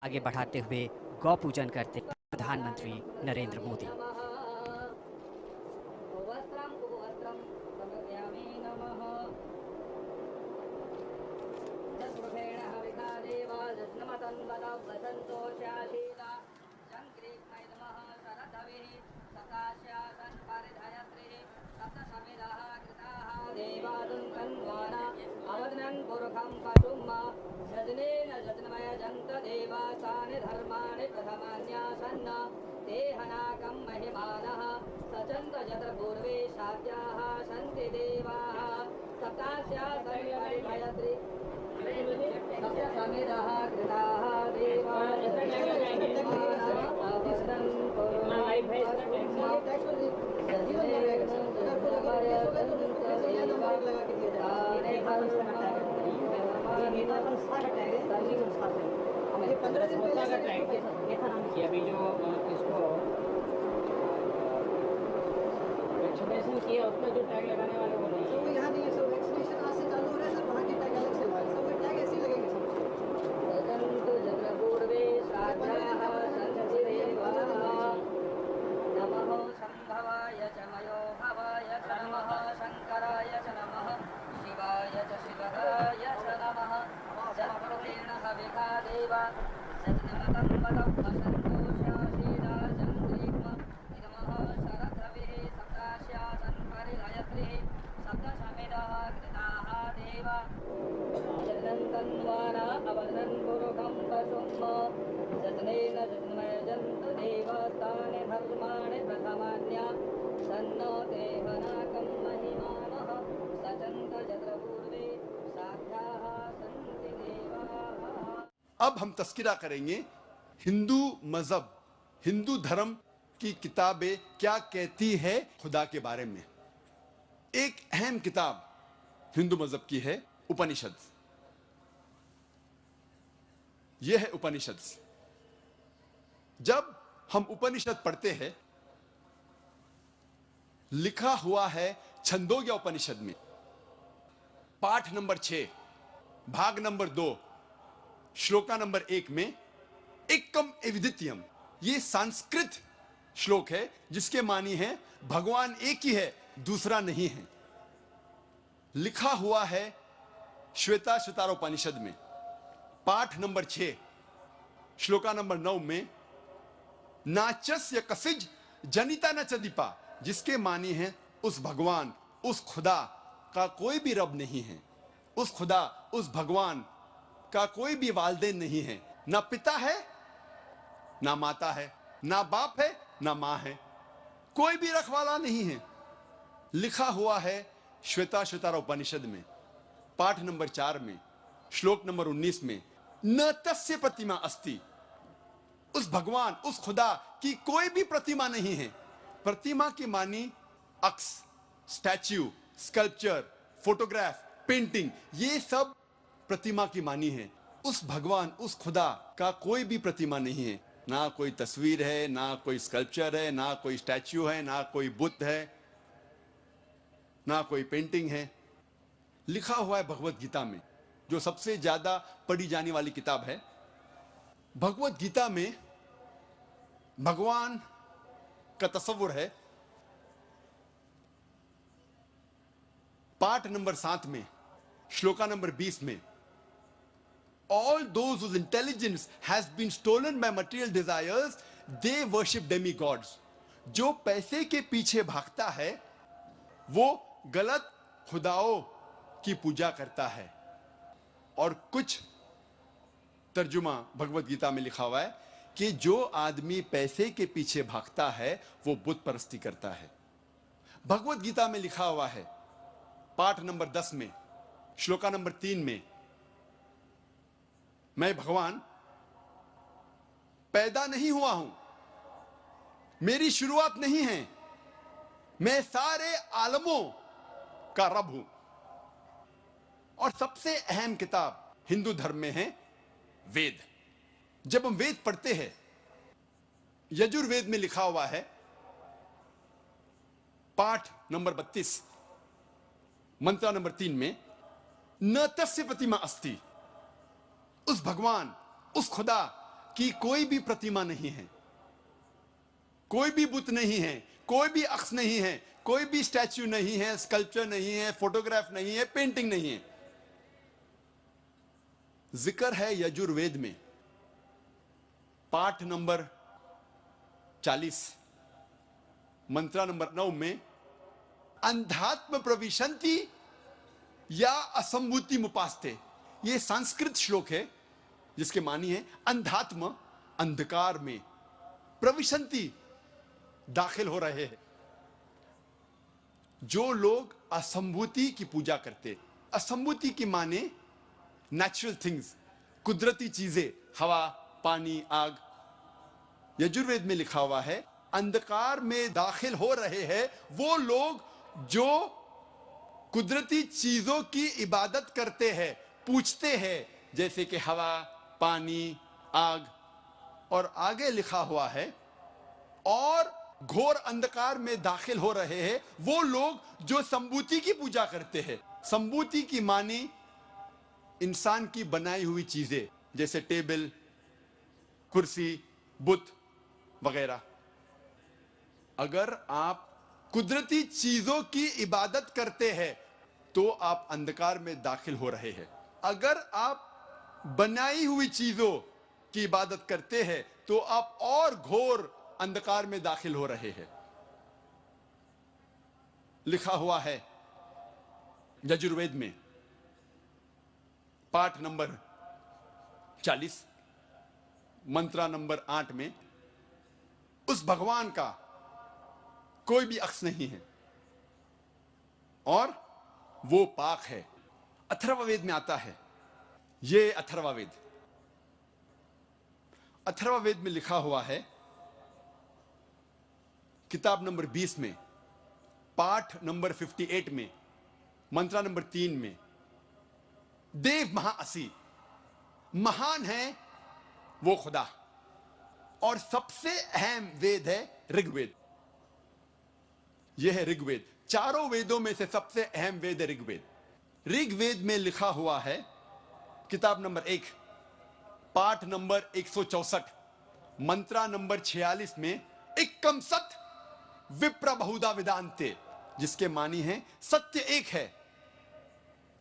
आगे बढ़ाते हुए गौ पूजन करते प्रधानमंत्री नरेंद्र मोदी। अवदनं पुरुखं पशुम्मा यजनेन यजनमय जन्त देवासानि धर्माणि प्रथमान्यासन्न देहनाकं महिमानः सचन्त यत्र पूर्वे साध्याः सन्ति देवाः सप्तास्या सरिपरिभयत्रि सप्तसमिदः कृताः देवाः अवदनं ये 15 दिन पहले का टैग है कि अभी जो इसको वैक्सीनेशन किया उसमें जो टैग लगाने वाले वो नहीं है। तो यहाँ नहीं है सर, वैक्सीनेशन आज से चालू हो रहा है सर, वहाँ के टैग अलग से लगा सब टैग ऐसे ही लगेंगे सब। सजन्तु जगपूर्वे साध्याः सन्ति देवाः नमो शम्भवाय च मयो भवाय च नमः शङ्कराय च नमः शिवाय च शिवकाय च नमः जत्प्रोतेण हविषा देवा सजनमतं वदौ वसन्तोषासीदा चन्द्रिक्म इदमः शरद्रविः सप्तास्यासन् परिहयत्रिः सप्तसमिदः कृताः देवा जगनन्तन्वाना अवदनं पुरुखं पशुम् जजनेन जजनमय जन्तु देवास्तानि धर्माणि प्रथमान्या सन्नो देहनाकं महिमानः सचन्त यत्र पूर्वे साध्याः सन्ति देवाः। अब हम तस्किरा करेंगे हिंदू मजहब, हिंदू धर्म की किताबें क्या कहती है खुदा के बारे में। एक अहम किताब हिंदू मजहब की है उपनिषद। यह है उपनिषद। जब हम उपनिषद पढ़ते हैं, लिखा हुआ है छंदोग्य उपनिषद में पाठ नंबर 6 भाग नंबर 2 श्लोका नंबर 1 में एकम एविदित्यम, ये संस्कृत श्लोक है जिसके मानी है भगवान एक ही है, दूसरा नहीं है। लिखा हुआ है श्वेता श्वेतारोपनिषद में पाठ नंबर 6 श्लोका नंबर 9 में नाचस्य कसिज जनिता न चदीपा, जिसके मानी है उस भगवान, उस खुदा का कोई भी रब नहीं है। उस खुदा, उस भगवान का कोई भी वालिदैन नहीं है। ना पिता है, ना माता है, ना बाप है, ना मां है, कोई भी रखवाला नहीं है। लिखा हुआ है श्वेता श्वेतारोपनिषद में पाठ नंबर 4 में श्लोक नंबर 19 में न तस्य प्रतिमा अस्ति, उस भगवान, उस खुदा की कोई भी प्रतिमा नहीं है। प्रतिमा की मानी अक्स, स्टैच्यू, स्कल्पचर, फोटोग्राफ, पेंटिंग, ये सब प्रतिमा की मानी है। उस भगवान, उस खुदा का कोई भी प्रतिमा नहीं है। ना कोई तस्वीर है, ना कोई स्कल्पचर है, ना कोई स्टैच्यू है, ना कोई बुद्ध है, ना कोई पेंटिंग है। लिखा हुआ है भगवत गीता में, जो सबसे ज्यादा पढ़ी जाने वाली किताब है। भगवत गीता में भगवान का तस्वुर है। पाठ नंबर 7 में श्लोका नंबर 20 में all those whose intelligence has been stolen by material desires, they worship demigods. जो पैसे के पीछे भागता है वो गलत खुदाओं की पूजा करता है। और कुछ तर्जुमा भगवत गीता में लिखा हुआ है कि जो आदमी पैसे के पीछे भागता है वो बुत परस्ती करता है। भगवत गीता में लिखा हुआ है पाठ नंबर 10 में श्लोका नंबर 3 में मैं भगवान पैदा नहीं हुआ हूं, मेरी शुरुआत नहीं है, मैं सारे आलमों का रब हूं। और सबसे अहम किताब हिंदू धर्म में है वेद। जब हम वेद पढ़ते हैं, यजुर्वेद में लिखा हुआ है पाठ नंबर 32 मंत्र नंबर 3 में न तस्य प्रतिमा अस्ति, उस भगवान, उस खुदा की कोई भी प्रतिमा नहीं है, कोई भी बुत नहीं है, कोई भी अक्स नहीं है, कोई भी स्टैच्यू नहीं है, स्कल्पचर नहीं है, फोटोग्राफ नहीं है, पेंटिंग नहीं है। जिक्र है यजुर्वेद में पाठ नंबर 40 मंत्र नंबर 9 में अंधात्म प्रविशंति या असंभूति मुपास्ते। यह संस्कृत श्लोक है जिसके मानी है अंधात्म अंधकार में, प्रविशंति दाखिल हो रहे हैं। जो लोग असंभूति की पूजा करते, असंभूति की माने नेचुरल थिंग्स, कुदरती चीजें, हवा, पानी, आग। यजुर्वेद में लिखा हुआ है अंधकार में दाखिल हो रहे हैं वो लोग जो कुदरती चीजों की इबादत करते हैं, पूछते हैं, जैसे कि हवा, पानी, आग। और आगे लिखा हुआ है और घोर अंधकार में दाखिल हो रहे हैं वो लोग जो संभूति की पूजा करते हैं। संभूति की मानी इंसान की बनाई हुई चीजें, जैसे टेबल, कुर्सी, बुत वगैरह। अगर आप कुदरती चीजों की इबादत करते हैं तो आप अंधकार में दाखिल हो रहे हैं। अगर आप बनाई हुई चीजों की इबादत करते हैं तो आप और घोर अंधकार में दाखिल हो रहे हैं। लिखा हुआ है यजुर्वेद में पाठ नंबर 40 मंत्र नंबर 8 में उस भगवान का कोई भी अक्स नहीं है और वो पाक है। अथर्ववेद में आता है, ये अथर्ववेद, अथर्ववेद में लिखा हुआ है किताब नंबर 20 में पाठ नंबर 58 में मंत्र नंबर 3 में देव महाअसी, महान है वो खुदा। और सबसे अहम वेद है ऋग्वेद। यह है ऋग्वेद। चारों वेदों में से सबसे अहम वेद है ऋग्वेद। ऋग्वेद में लिखा हुआ है किताब नंबर 1 पाठ नंबर 164 मंत्र नंबर 46 में एकम सत विप्र बहुधा वेदांते, जिसके मानी है सत्य एक है,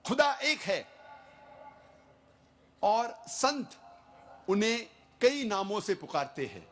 खुदा एक है और संत उन्हें कई नामों से पुकारते हैं।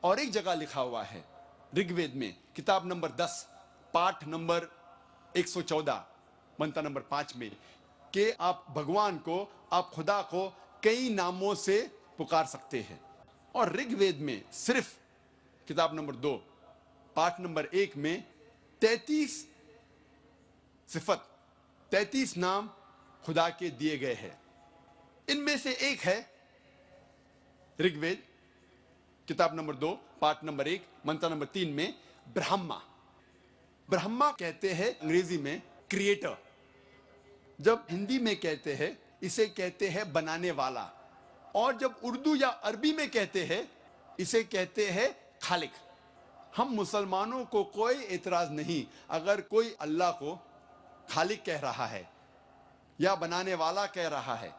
और एक जगह लिखा हुआ है ऋग्वेद में किताब नंबर 10 पाठ नंबर 114 मंत्र नंबर 5 में कि आप भगवान को, आप खुदा को कई नामों से पुकार सकते हैं। और ऋग्वेद में सिर्फ किताब नंबर 2 पाठ नंबर 1 में 33 सिफत, 33 नाम खुदा के दिए गए हैं। इनमें से एक है ऋग्वेद किताब नंबर 2 पाठ नंबर 1 मंत्र नंबर 3 में ब्रह्मा। ब्रह्मा कहते हैं अंग्रेजी में क्रिएटर। जब हिंदी में कहते हैं इसे कहते हैं बनाने वाला, और जब उर्दू या अरबी में कहते हैं इसे कहते हैं खालिक। हम मुसलमानों को कोई एतराज नहीं अगर कोई अल्लाह को खालिक कह रहा है या बनाने वाला कह रहा है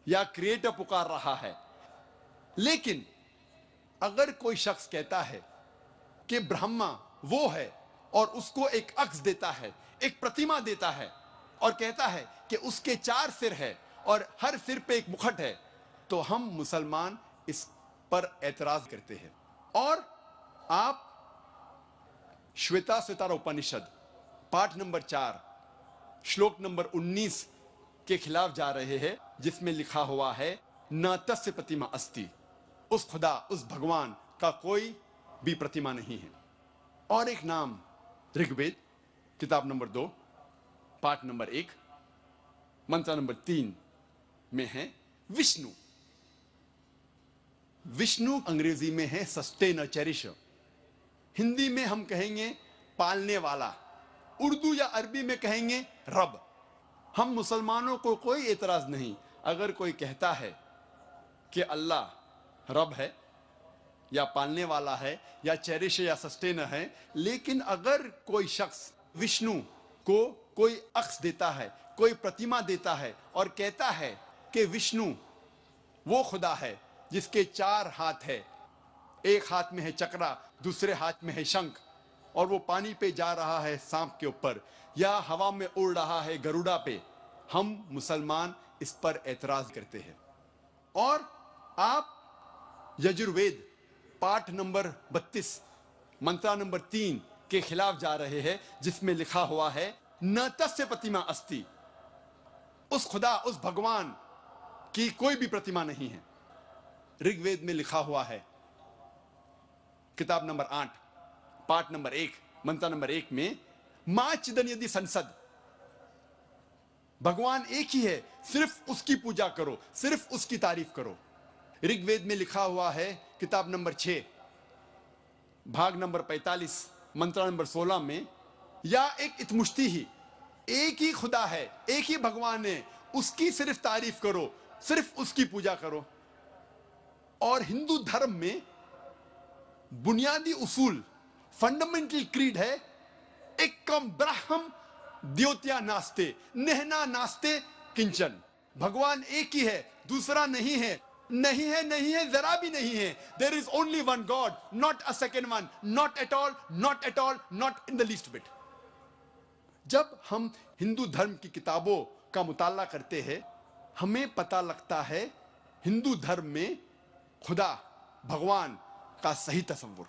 या क्रिएटर पुकार रहा है। लेकिन अगर कोई शख्स कहता है कि ब्रह्मा वो है और उसको एक अक्स देता है, एक प्रतिमा देता है और कहता है कि उसके 4 सिर है और हर सिर पे एक मुखट है, तो हम मुसलमान इस पर एतराज करते हैं। और आप श्वेताश्वतर उपनिषद पाठ नंबर 4 श्लोक नंबर 19 के खिलाफ जा रहे हैं, जिसमें लिखा हुआ है न तस्य प्रतिमा अस्ति, उस खुदा, उस भगवान का कोई भी प्रतिमा नहीं है। और एक नाम ऋग्वेद किताब नंबर 2 पाठ नंबर 1 मंत्र नंबर 3 में है विष्णु। विष्णु अंग्रेजी में है सस्टेनर, चेरिशर। हिंदी में हम कहेंगे पालने वाला, उर्दू या अरबी में कहेंगे रब। हम मुसलमानों को कोई एतराज नहीं अगर कोई कहता है कि अल्लाह रब है या पालने वाला है या चेरिशर या सस्टेनर है। लेकिन अगर कोई शख्स विष्णु को कोई अक्स देता है, कोई प्रतिमा देता है और कहता है कि विष्णु वो खुदा है जिसके 4 हाथ है, एक हाथ में है चक्रा, दूसरे हाथ में है शंख, और वो पानी पे जा रहा है सांप के ऊपर, या हवा में उड़ रहा है गरुड़ा पे। हम मुसलमान इस पर एतराज करते हैं। और आप यजुर्वेद पाठ नंबर 32 मंत्र नंबर 3 के खिलाफ जा रहे हैं, जिसमें लिखा हुआ है न तस्य प्रतिमा अस्ति। उस खुदा, उस भगवान की कोई भी प्रतिमा नहीं है। ऋग्वेद में लिखा हुआ है, किताब नंबर 8 पाठ नंबर 1 मंत्र नंबर 1 में, मां चिदन यदि संसद, भगवान एक ही है, सिर्फ उसकी पूजा करो, सिर्फ उसकी तारीफ करो। ऋग्वेद में लिखा हुआ है, किताब नंबर 6 भाग नंबर 45 मंत्र नंबर 16 में, या एक इतमुश्ती ही, एक ही खुदा है, एक ही भगवान है, उसकी सिर्फ तारीफ करो, सिर्फ उसकी पूजा करो। और हिंदू धर्म में बुनियादी उसूल, फंडामेंटल क्रीड है, एकम ब्रह्म द्योत्या नास्ते नेहना नास्ते किंचन। भगवान एक ही है, दूसरा नहीं है, नहीं है, नहीं है, जरा भी नहीं है। There is only one God, not a second one, not at all, not at all, not in the least bit. जब हम हिंदू धर्म की किताबों का मुताला करते हैं, हमें पता लगता है हिंदू धर्म में खुदा, भगवान का सही तस्वुर।